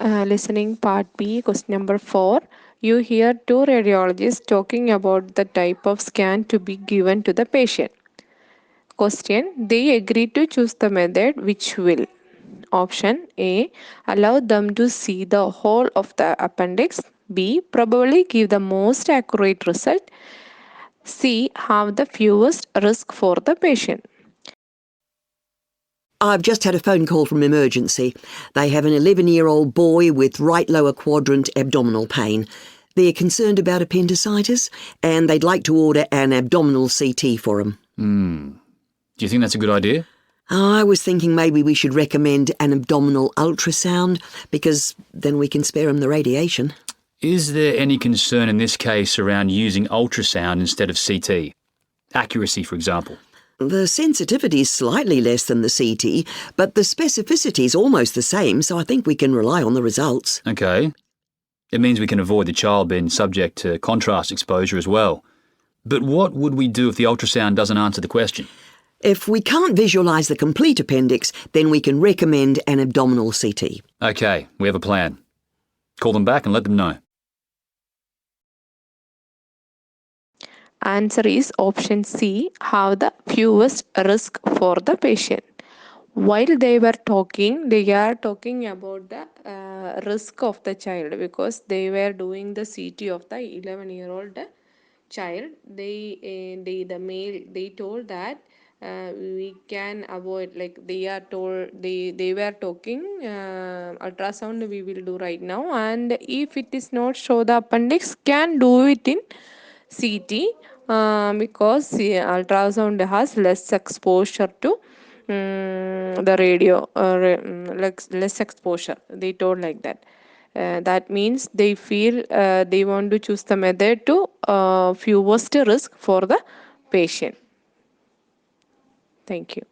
Listening part B, question number 4. You hear two radiologists talking about the type of scan to be given to the patient. Question. They agree to choose the method which will. Option A. Allow them to see the whole of the appendix. B. Probably give the most accurate result. C. Have the fewest risk for the patient. I've just had a phone call from emergency. They have an 11-year-old boy with right lower quadrant abdominal pain. They're concerned about appendicitis and they'd like to order an abdominal CT for him. Do you think that's a good idea? I was thinking maybe we should recommend an abdominal ultrasound because then we can spare him the radiation. Is there any concern in this case around using ultrasound instead of CT? Accuracy, for example. The sensitivity is slightly less than the CT, but the specificity is almost the same, so I think we can rely on the results. Okay. It means we can avoid the child being subject to contrast exposure as well. But what would we do if the ultrasound doesn't answer the question? If we can't visualise the complete appendix, then we can recommend an abdominal CT. Okay, we have a plan. Call them back and let them know. Answer is option C. Have the fewest risk for the patient. While they are talking about the risk of the child because they were doing the CT of the 11-year-old child. They told that we can avoid, like they were talking ultrasound we will do right now, and if it is not show the appendix, can do it in CT because ultrasound has less exposure to the radio, less exposure. They told like that. That means they feel they want to choose the method to fewest risk for the patient. Thank you.